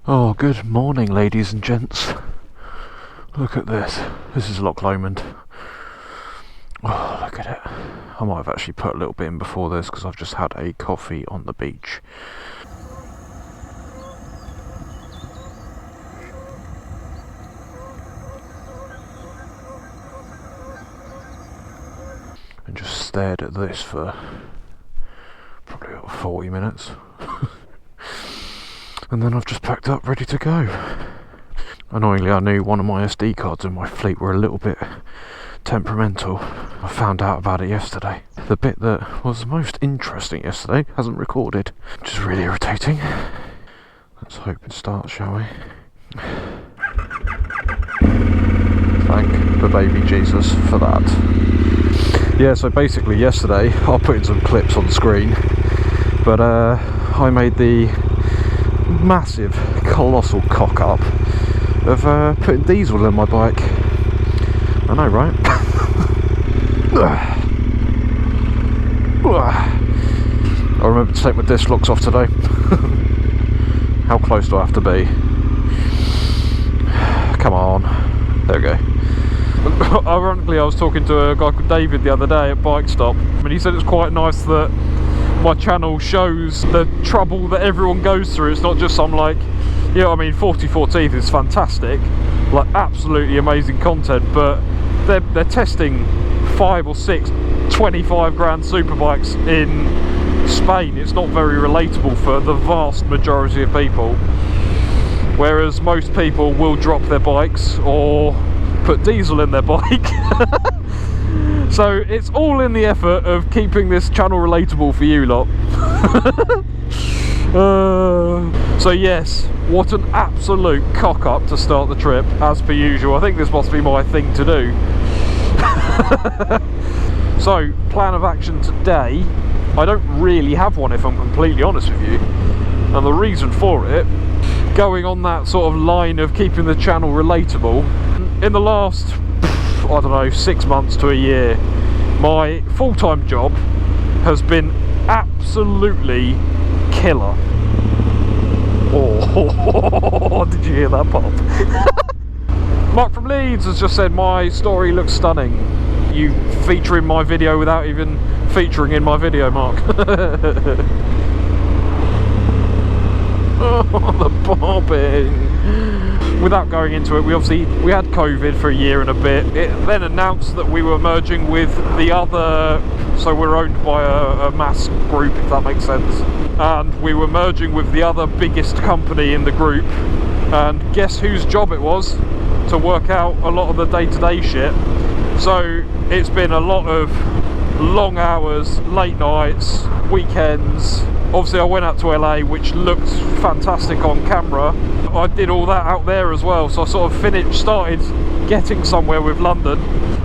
Oh, good morning, ladies and gents. Look at this. This is Loch Lomond. Oh, look at it. I might have actually put a little bit in before this because I've just had a coffee on the beach. And just stared at this for probably about 40 minutes. And then I've just packed up, ready to go. Annoyingly, I knew one of my SD cards in my fleet were a little bit temperamental. I found out about it yesterday. The bit that was most interesting yesterday hasn't recorded, which is really irritating. Let's hope it starts, shall we? Thank the baby Jesus for that. Yeah, so basically yesterday, I'll put in some clips on screen, but I made the massive, colossal cock up of putting diesel in my bike. I know, right? I remember to take my disc locks off today. How close do I have to be? Come on. There we go. Ironically, I was talking to a guy called David the other day at Bike Stop, and he said it's quite nice that my channel shows the trouble that everyone goes through. It's not just some, like, you know what I mean, 44 Teeth is fantastic, like absolutely amazing content, but they're testing 5 or 6 25 grand superbikes in Spain. It's not very relatable for the vast majority of people, whereas most people will drop their bikes or put diesel in their bike. So it's all in the effort of keeping this channel relatable for you lot. So yes, what an absolute cock up to start the trip, as per usual. I think this must be my thing to do. So, plan of action today, I don't really have one if I'm completely honest with you. And the reason for it, going on that sort of line of keeping the channel relatable, in the last, I don't know, 6 months to a year, my full-time job has been absolutely killer. Oh, did you hear that pop? Mark from Leeds has just said, my story looks stunning. You feature in my video without even featuring in my video, Mark. Oh, the bobbing. Without going into it, we had COVID for a year and a bit. It then announced that we were merging with the other, so we're owned by a mass group, if that makes sense. And we were merging with the other biggest company in the group. And guess whose job it was to work out a lot of the day-to-day shit. So it's been a lot of long hours, late nights, weekends. Obviously I went out to LA, which looked fantastic on camera. I did all that out there as well, so I sort of started getting somewhere with London.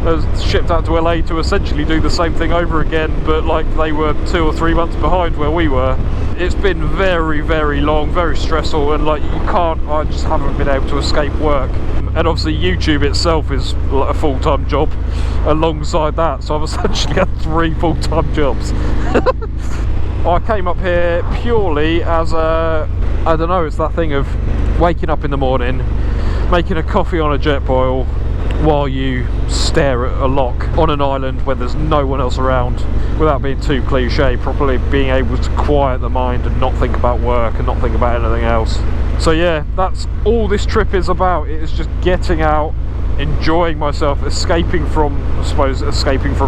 I was shipped out to LA to essentially do the same thing over again, but like they were 2 or 3 months behind where we were. It's been very, very long, very stressful, and like I just haven't been able to escape work. And obviously YouTube itself is like a full-time job alongside that, so I've essentially had 3 full-time jobs. I came up here purely as a, I don't know, it's that thing of waking up in the morning, making a coffee on a jet boil while you stare at a loch on an island where there's no one else around, without being too cliche, properly being able to quiet the mind and not think about work and not think about anything else. So yeah, that's all this trip is about. It is just getting out, enjoying myself, escaping from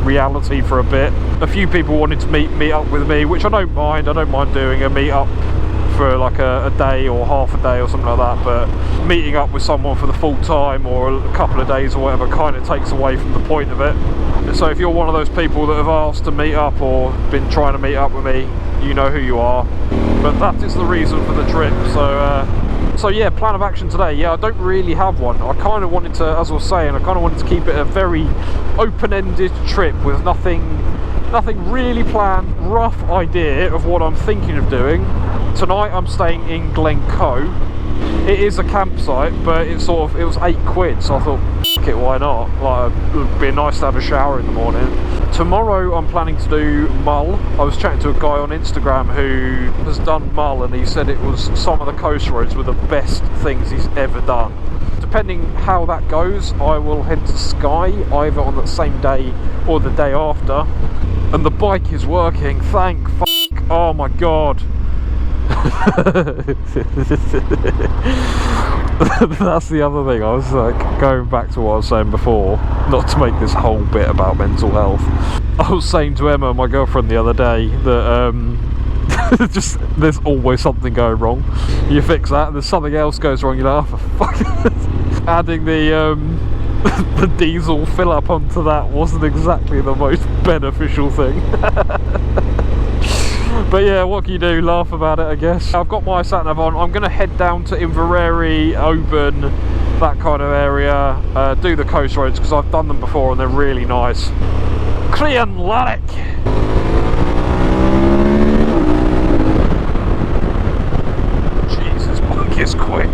reality for a bit. A few people wanted to meet up with me, which I don't mind doing a meet up for like a day or half a day or something like that, but meeting up with someone for the full time or a couple of days or whatever kind of takes away from the point of it. So if you're one of those people that have asked to meet up or been trying to meet up with me, you know who you are. But that is the reason for the trip. So yeah, plan of action today. Yeah, I don't really have one. I kind of wanted to, as I was saying, I kind of wanted to keep it a very open-ended trip with nothing really planned, rough idea of what I'm thinking of doing. Tonight I'm staying in Glencoe. It is a campsite, but it was £8, so I thought, f*** it, why not? Like, it would be nice to have a shower in the morning. Tomorrow I'm planning to do Mull. I was chatting to a guy on Instagram who has done Mull, and he said it was some of the coast roads were the best things he's ever done. Depending how that goes, I will head to Skye either on the same day or the day after. And the bike is working, thank f***. Oh my god. That's the other thing. I was like going back to what I was saying before, not to make this whole bit about mental health. I was saying to Emma, my girlfriend, the other day that just there's always something going wrong. You fix that and there's something else goes wrong, you're like, oh for fuck. Adding the diesel fill up onto that wasn't exactly the most beneficial thing. But yeah, what can you do? Laugh about it, I guess. I've got my sat nav on. I'm going to head down to Inveraray, Oban, that kind of area, do the coast roads because I've done them before and they're really nice. Clean Larrick. Jesus, bike is quick.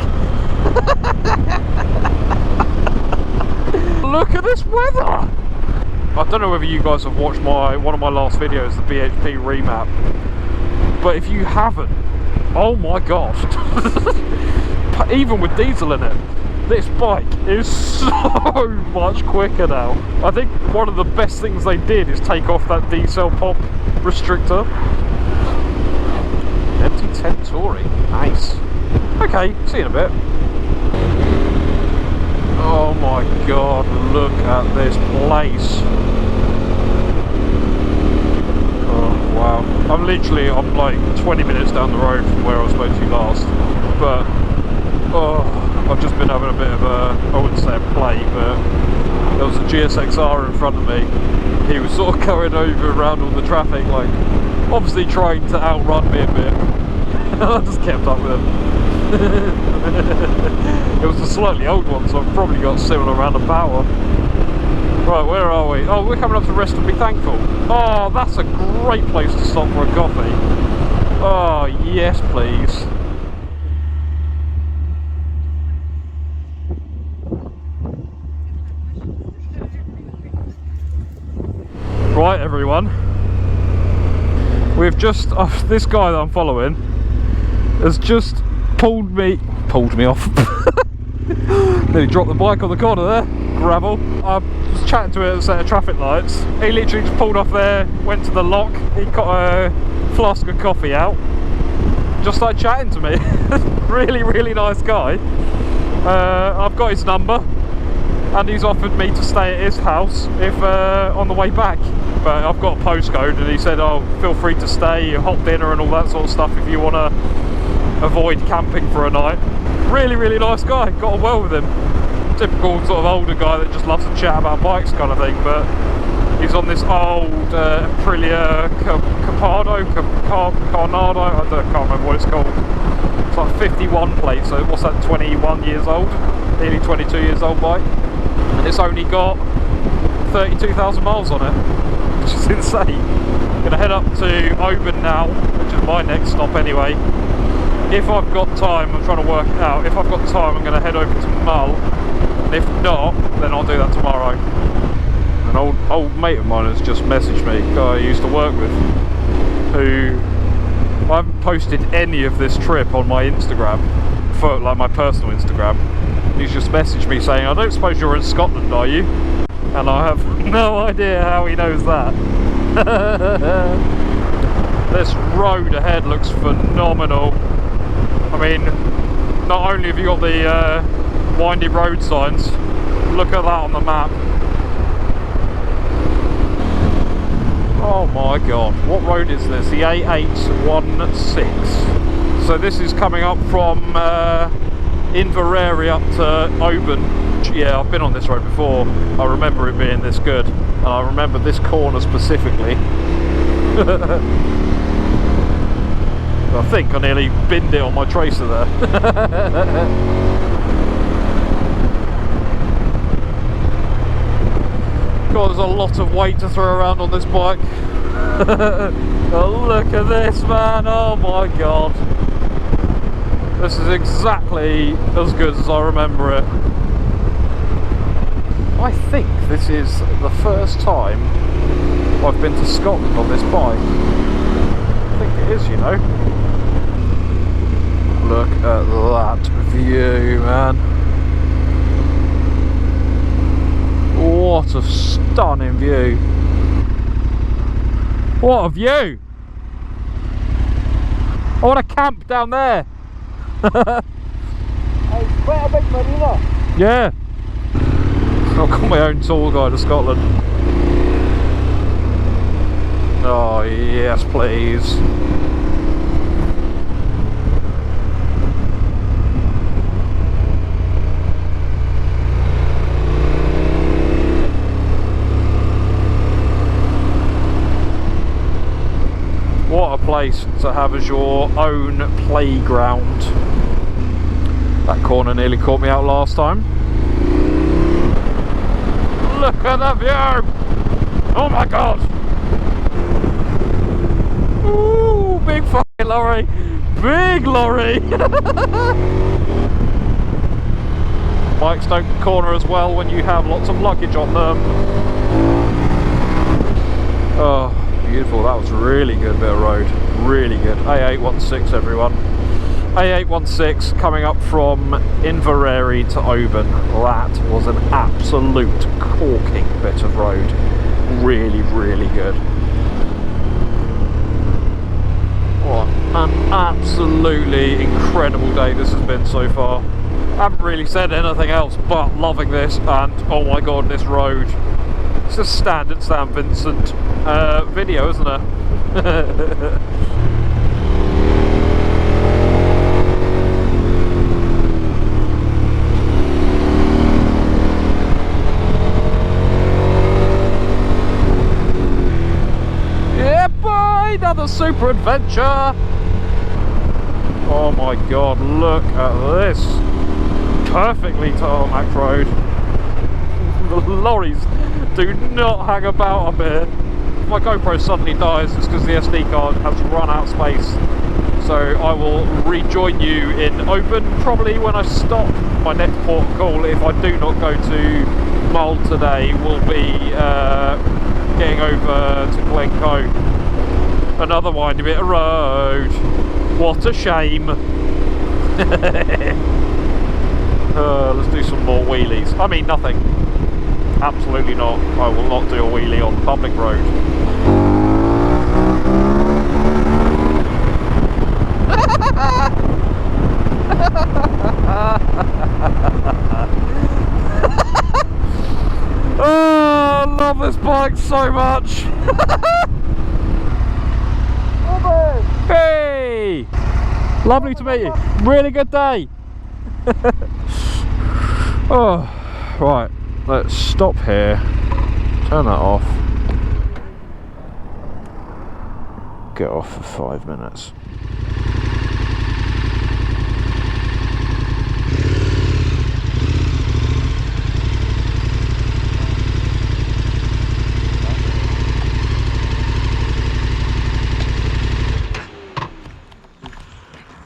Look at this weather. I don't know whether you guys have watched one of my last videos, the BHP remap. But if you haven't, oh my gosh. Even with diesel in it, this bike is so much quicker now. I think one of the best things they did is take off that diesel pop restrictor. MT10 Touring, nice. Okay, see you in a bit. Oh my god, look at this place. Oh wow. I'm like 20 minutes down the road from where I was supposed to be last. But, oh, I've just been having a bit of a, I wouldn't say a play, but there was a GSXR in front of me. He was sort of going over around all the traffic, like, obviously trying to outrun me a bit. I just kept up with him. It was a slightly old one, so I've probably got similar amount of power. Right, where are we? Oh, we're coming up to Rest&Be Thankful. Oh, that's a great place to stop for a coffee. Oh, yes please. Right everyone, we've just, this guy that I'm following has just pulled me off. Nearly dropped the bike on the corner there, gravel. I was chatting to a set of traffic lights. He literally just pulled off there, went to the lock, he got a flask of coffee out, just started chatting to me. Really nice guy. I've got his number and he's offered me to stay at his house if on the way back. But I've got a postcode and he said, oh, feel free to stay, hot dinner and all that sort of stuff if you want to avoid camping for a night. Really nice guy, got on well with him. Typical sort of older guy that just loves to chat about bikes kind of thing, but he's on this old Aprilia Carnado, I can't remember what it's called. It's like 51 plate, so what's that, 21 years old? Nearly 22 years old bike. And it's only got 32,000 miles on it, which is insane. I'm going to head up to Oban now, which is my next stop anyway. If I've got time, I'm trying to work it out, if I've got time I'm going to head over to Mull, and if not, then I'll do that tomorrow. An old mate of mine has just messaged me, a guy I used to work with, who I haven't posted any of this trip on my Instagram, for like my personal Instagram. He's just messaged me saying, I don't suppose you're in Scotland, are you? And I have no idea how he knows that. This road ahead looks phenomenal. I mean, not only have you got the windy road signs, look at that on the map. Oh my god, what road is this? The A816. So this is coming up from Inveraray up to Oban. Yeah, I've been on this road before. I remember it being this good, and I remember this corner specifically. I think I nearly binned it on my tracer there. God, there's a lot of weight to throw around on this bike. Oh, look at this, man, oh my god. This is exactly as good as I remember it. I think this is the first time I've been to Scotland on this bike. I think it is, you know. Look at that view, man. What a stunning view. What a view! I want to camp down there. It's quite a big marina. Yeah. I've got my own tour guide to Scotland. Oh yes, please. What a place to have as your own playground. That corner nearly caught me out last time. Look at that view! Oh my god! Ooh, big fucking lorry! Big lorry! Bikes don't corner as well when you have lots of luggage on them. Oh. Beautiful, that was really good bit of road, really good. A816 everyone. A816 coming up from Inveraray to Oban. That was an absolute corking bit of road. Really, really good. What an absolutely incredible day this has been so far. I haven't really said anything else but loving this, and oh my god, this road. It's a standard St Vincent video, isn't it? Yeah, boy! Another super adventure! Oh my god, look at this! Perfectly tarmac road. The lorries do not hang about up here. If my GoPro suddenly dies, it's because the SD card has run out of space. So I will rejoin you in Oban probably when I stop. My next port call, if I do not go to Mull today, will be getting over to Glencoe. Another windy bit of road. What a shame. Let's do some more wheelies. I mean, nothing. Absolutely not. I will not do a wheelie on the public road. Oh, I love this bike so much. Hey! Lovely to meet you. Really good day. Oh, right. Let's stop here, turn that off, get off for 5 minutes.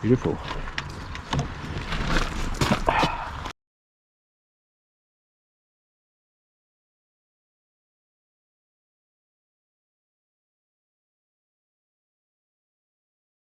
Beautiful.